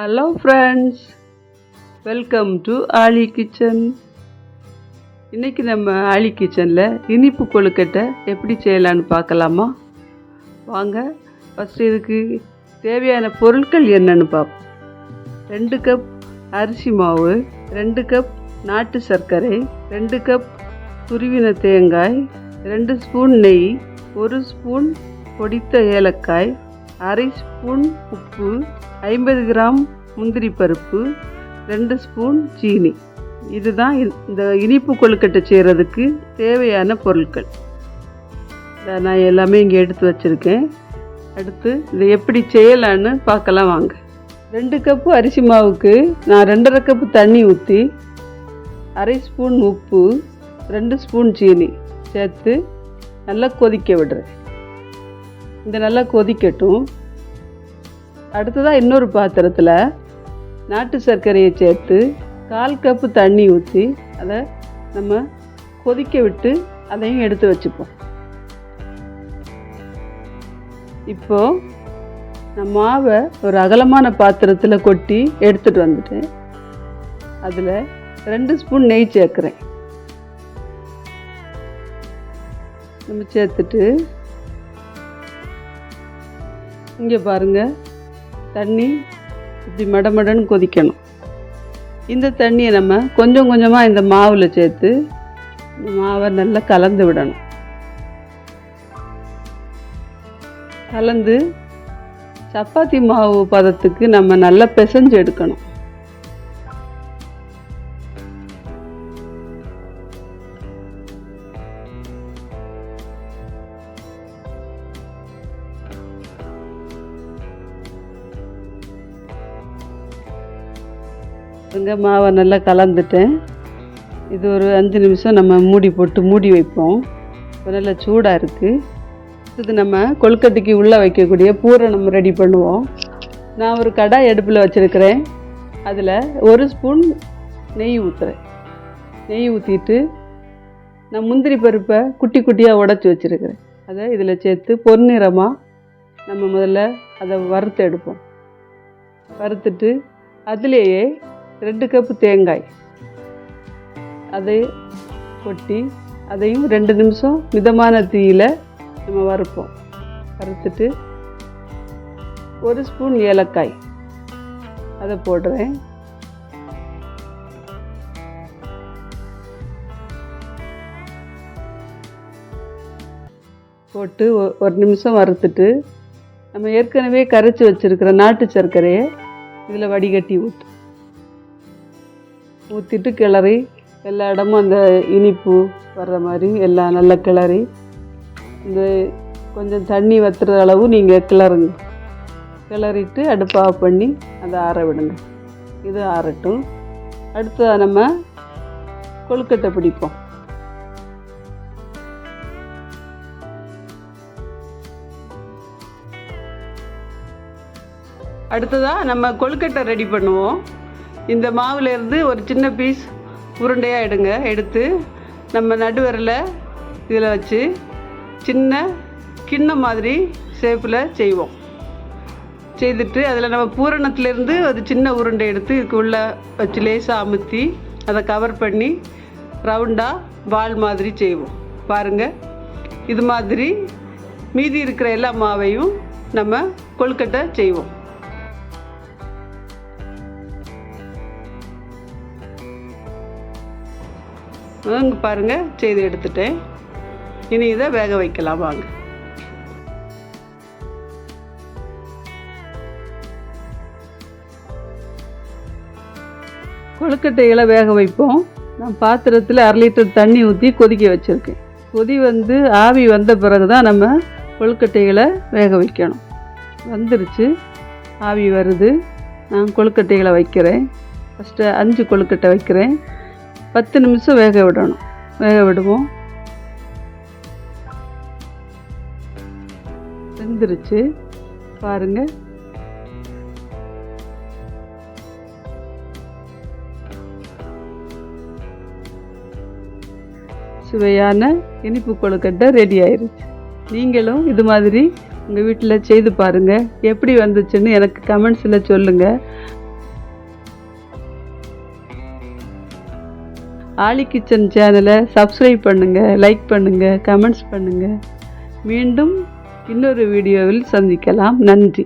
Hello friends, welcome to ஆலி kitchen. இன்றைக்கி நம்ம ஆலி கிச்சனில் இனிப்பு கொழுக்கட்டை எப்படி செய்யலான்னு பார்க்கலாமா? வாங்க, ஃபஸ்ட்டு இதுக்கு தேவையான பொருட்கள் என்னென்னு பார்ப்போம். 2 கப் அரிசி மாவு, 2 கப் நாட்டு சர்க்கரை, 2 கப் துருவின தேங்காய், 2 ஸ்பூன் நெய், 1 ஸ்பூன் பொடித்த ஏலக்காய், 1/2 ஸ்பூன் உப்பு, 50 கிராம் முந்திரி பருப்பு, 2 ஸ்பூன் சீனி. இதுதான் இந்த இனிப்பு கொழுக்கட்டை செய்கிறதுக்கு தேவையான பொருட்கள். நான் எல்லாமே இங்கே எடுத்து வச்சுருக்கேன். அடுத்து இதை எப்படி செய்யலான்னு பார்க்கலாம் வாங்க. 2 கப்பு அரிசி மாவுக்கு நான் 2½ கப்பு தண்ணி ஊற்றி 1/2 ஸ்பூன் உப்பு, 2 ஸ்பூன் சீனி சேர்த்து நல்லா கொதிக்க விடுறேன். இந்த நல்லா கொதிக்கட்டும். அடுத்ததாக இன்னொரு பாத்திரத்தில் நாட்டு சர்க்கரையை சேர்த்து 1/4 கப்பு தண்ணி ஊற்றி அதை நம்ம கொதிக்க விட்டு அதையும் எடுத்து வச்சுப்போம். இப்போது நான் மாவை ஒரு அகலமான பாத்திரத்தில் கொட்டி எடுத்துகிட்டு வந்துட்டேன். அதில் 2 ஸ்பூன் நெய் சேர்க்குறேன். நம்ம சேர்த்துட்டு இங்கே பாருங்கள், தண்ணி இப்படி மடமடன்னு கொதிக்கணும். இந்த தண்ணியை நம்ம கொஞ்சம் கொஞ்சமாக இந்த மாவில் சேர்த்து இந்த மாவை நல்லா கலந்து விடணும். கலந்து சப்பாத்தி மாவு பதத்துக்கு நம்ம நல்லா பிசைஞ்சு எடுக்கணும். மாவை நல்லா கலந்துட்டேன். இது ஒரு 5 நிமிஷம் நம்ம மூடி போட்டு மூடி வைப்போம். இப்போ நல்லா சூடாக இருக்குது. இது நம்ம கொழுக்கட்டைக்கு உள்ளே வைக்கக்கூடிய பூரணம் ரெடி பண்ணுவோம். நான் ஒரு கடாய் அடுப்பில் வச்சுருக்கிறேன். அதில் 1 ஸ்பூன் நெய் ஊற்றுறேன். நெய் ஊற்றிட்டு நான் முந்திரி பருப்பை குட்டி குட்டியாக உடச்சி வச்சுருக்கிறேன். அதை இதில் சேர்த்து பொன்னிறமாக நம்ம முதல்ல அதை வறுத்து எடுப்போம். வறுத்துட்டு அதிலேயே 2 கப்பு தேங்காய் அதை கொட்டி அதையும் 2 நிமிஷம் மிதமான தீயில் நம்ம வறுப்போம். வறுத்துட்டு 1 ஸ்பூன் ஏலக்காய் அதை போடுறேன். போட்டு 1 நிமிஷம் வறுத்துட்டு நம்ம ஏற்கனவே கரைச்சி வச்சுருக்கிற நாட்டு சர்க்கரையை இதில் வடிகட்டி ஊற்றிட்டு கிளறி எல்லா இடமும் அந்த இனிப்பு வர்ற மாதிரி எல்லாம் நல்லா கிளறி இந்த கொஞ்சம் தண்ணி வற்றுற அளவு நீங்கள் கிளறுங்க. கிளறிட்டு அடுப்பை ஆஃப் பண்ணி அதை ஆற விடுங்க. இது ஆறட்டும். அடுத்ததாக நம்ம கொழுக்கட்டை பிடிப்போம். அடுத்ததாக நம்ம கொழுக்கட்டை ரெடி பண்ணுவோம். இந்த மாவுலேருந்து ஒரு சின்ன பீஸ் உருண்டையாக எடுத்து நம்ம நடுவரில் இதில் வச்சு சின்ன கிண்ணம் மாதிரி ஷேப்பில் செய்வோம். செய்துட்டு அதில் நம்ம பூரணத்துலேருந்து ஒரு சின்ன உருண்டை எடுத்து இதுக்கு உள்ளே வச்சு லேசாக அமுத்தி அதை கவர் பண்ணி ரவுண்டாக பால் மாதிரி செய்வோம். பாருங்கள், இது மாதிரி மீதி இருக்கிற எல்லா மாவையும் நம்ம கொழுக்கட்டை செய்வோம். இங்கே பாருங்கள், செய்து எடுத்துட்டேன். இனி இதை வேக வைக்கலாம் வாங்க. கொழுக்கட்டைகளை வேக வைப்போம். நான் பாத்திரத்தில் 1/2 லிட்டர் தண்ணி ஊற்றி கொதிக்க வச்சுருக்கேன். கொதி ஆவி வந்த பிறகு தான் நம்ம கொழுக்கட்டைகளை வேக வைக்கணும். வந்துருச்சு, ஆவி வருது. நான் கொழுக்கட்டைகளை வைக்கிறேன். ஃபஸ்ட்டு 5 கொழுக்கட்டை வைக்கிறேன். 10 நிமிஷம் வேக விடுவோம். வெந்துருச்சு பாருங்கள். சுவையான இனிப்பு கொழுக்கட்டை ரெடி ஆயிருச்சு. நீங்களும் இது மாதிரி உங்கள் வீட்டில் செய்து பாருங்கள். எப்படி வந்துச்சுன்னு எனக்கு கமெண்ட்ஸில் சொல்லுங்கள். ஆலி கிச்சன் சேனலை சப்ஸ்கிரைப் பண்ணுங்கள், லைக் பண்ணுங்கள், கமெண்ட்ஸ் பண்ணுங்கள். மீண்டும் இன்னொரு வீடியோவில் சந்திக்கலாம். நன்றி.